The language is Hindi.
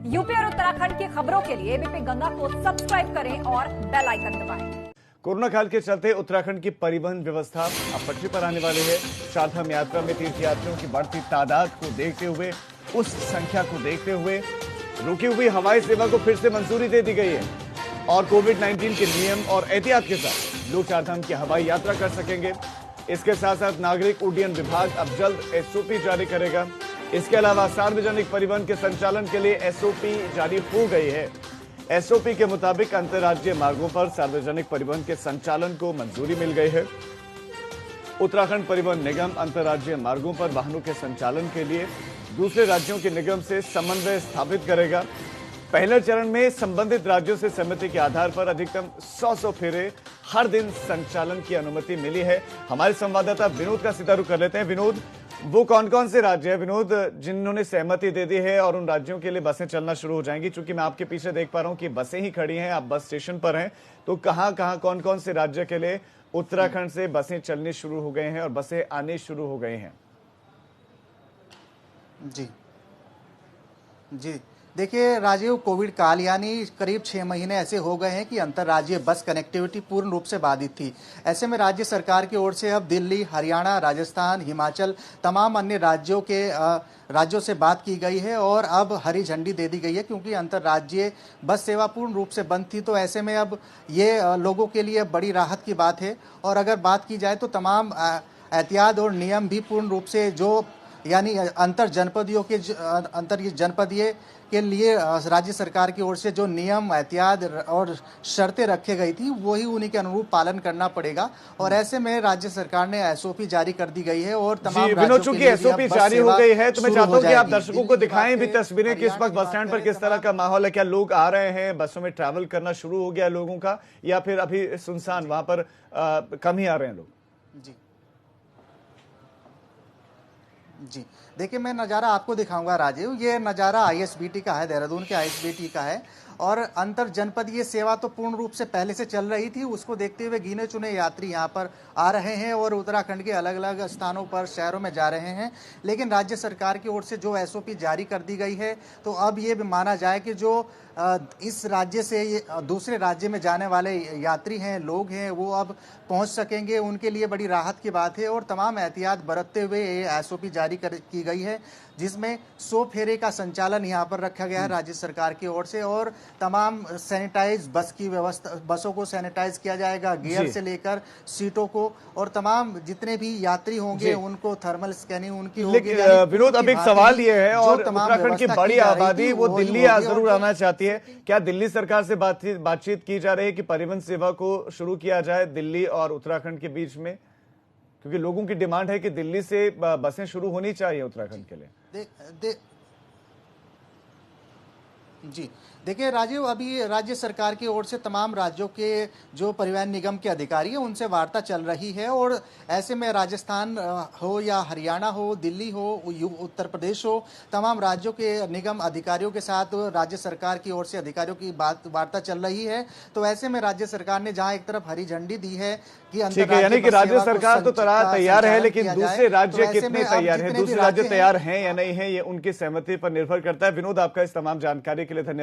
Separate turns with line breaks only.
यूपी और उत्तराखंड की खबरों के लिए एबीपी गंगा को सब्सक्राइब करें और बेल आइकन दबाएं।
कोरोना काल के चलते उत्तराखंड की परिवहन व्यवस्था अब पटरी पर आने वाली है। चारधाम यात्रा में तीर्थयात्रियों की बढ़ती तादाद को देखते हुए, उस संख्या को देखते हुए रुकी हुई हवाई सेवा को फिर से मंजूरी दे दी गई है और कोविड-19 के नियम और एहतियात के साथ लोग चारधाम की हवाई यात्रा कर सकेंगे। इसके साथ साथ नागरिक उड्डयन विभाग अब जल्द एसओपी जारी करेगा। इसके अलावा सार्वजनिक परिवहन के संचालन के लिए एसओपी जारी हो गई है। एसओपी के मुताबिक अंतर्राज्यीय मार्गों पर सार्वजनिक परिवहन के संचालन को मंजूरी मिल गई है। उत्तराखंड परिवहन निगम अंतर्राज्यीय मार्गों पर वाहनों के संचालन के लिए दूसरे राज्यों के निगम से समन्वय स्थापित करेगा। पहले चरण में संबंधित राज्यों से सहमति के आधार पर अधिकतम 100 फेरे हर दिन संचालन की अनुमति मिली है। हमारे संवाददाता विनोद का सीधा रुख कर लेते हैं। विनोद, वो कौन कौन से राज्य हैं विनोद जिन्होंने सहमति दे दी है और उन राज्यों के लिए बसें चलना शुरू हो जाएंगी? चूंकि मैं आपके पीछे देख पा रहा हूं कि बसें ही खड़ी हैं, आप बस स्टेशन पर हैं, तो कहां कौन कौन से राज्य के लिए उत्तराखंड से बसें चलनी शुरू हो गए हैं और बसें आने शुरू हो गई हैं?
जी देखिए राजीव, कोविड काल यानी करीब 6 महीने ऐसे हो गए हैं कि अंतर्राज्यीय बस कनेक्टिविटी पूर्ण रूप से बाधित थी। ऐसे में राज्य सरकार की ओर से अब दिल्ली, हरियाणा, राजस्थान, हिमाचल, तमाम अन्य राज्यों से बात की गई है और अब हरी झंडी दे दी गई है, क्योंकि अंतर्राज्यीय बस सेवा पूर्ण रूप से बंद थी। तो ऐसे में अब ये लोगों के लिए बड़ी राहत की बात है। और अगर बात की जाए तो तमाम एहतियात और नियम भी पूर्ण रूप से यानी अंतर जनपदीय के लिए राज्य सरकार की ओर से जो नियम, एहतियात और शर्तें रखे गई थी, वही उन्हीं के अनुरूप पालन करना पड़ेगा। और ऐसे में राज्य सरकार ने एसओपी जारी कर दी गई है और तमाम
राज्यों के लिए एसओपी जारी हो गई है। तो मैं चाहता हूं कि आप दर्शकों को दिखाएं भी तस्वीरें कि इस वक्त बस स्टैंड पर किस तरह का माहौल है। क्या लोग आ रहे हैं, बसों में ट्रैवल करना शुरू हो गया लोगों का, या फिर अभी सुनसान वहां पर कम ही आ रहे हैं लोग?
जी देखिए, मैं नज़ारा आपको दिखाऊंगा राजीव। ये नज़ारा आईएसबीटी का है, देहरादून के आईएसबीटी का है। और अंतर जनपदीय सेवा तो पूर्ण रूप से पहले से चल रही थी, उसको देखते हुए गिने चुने यात्री यहाँ पर आ रहे हैं और उत्तराखंड के अलग अलग स्थानों पर, शहरों में जा रहे हैं। लेकिन राज्य सरकार की ओर से जो एसओपी जारी कर दी गई है, तो अब ये भी माना जाए कि जो इस राज्य से दूसरे राज्य में जाने वाले यात्री हैं, लोग हैं, वो अब पहुंच सकेंगे। उनके लिए बड़ी राहत की बात है और तमाम एहतियात बरतते हुए ये एसओपी जारी की गई है, जिसमें 100 फेरे का संचालन यहाँ पर रखा गया है राज्य सरकार की ओर से। और तमाम सैनिटाइज बसों को सैनिटाइज किया जाएगा, गियर से लेकर सीटों को, और तमाम जितने भी यात्री होंगे उनको थर्मल स्कैनिंग उनकी होगी।
विनोद, अब एक सवाल ये है, और उत्तराखंड की बड़ी आबादी वो दिल्ली जरूर आना चाहती है। क्या दिल्ली सरकार से बातचीत की जा रही है कि परिवहन सेवा को शुरू किया जाए दिल्ली और उत्तराखंड के बीच में? क्योंकि लोगों की डिमांड है कि दिल्ली से बसें शुरू होनी चाहिए उत्तराखंड के लिए।
जी देखिए राजीव, अभी राज्य सरकार की ओर से तमाम राज्यों के जो परिवहन निगम के अधिकारी हैं उनसे वार्ता चल रही है। और ऐसे में राजस्थान हो या हरियाणा हो, दिल्ली हो, उत्तर प्रदेश हो, तमाम राज्यों के निगम अधिकारियों के साथ राज्य सरकार की ओर से अधिकारियों की वार्ता चल रही है। तो ऐसे में राज्य सरकार ने जहां एक तरफ हरी झंडी दी है कि
यानी कि राज्य सरकार तो तैयार है, लेकिन दूसरे राज्य कितने तैयार हैं, दूसरे राज्य तैयार हैं या नहीं है, ये उनकी सहमति पर निर्भर करता है। विनोद, आपका इस तमाम जानकारी के लिए धन्यवाद।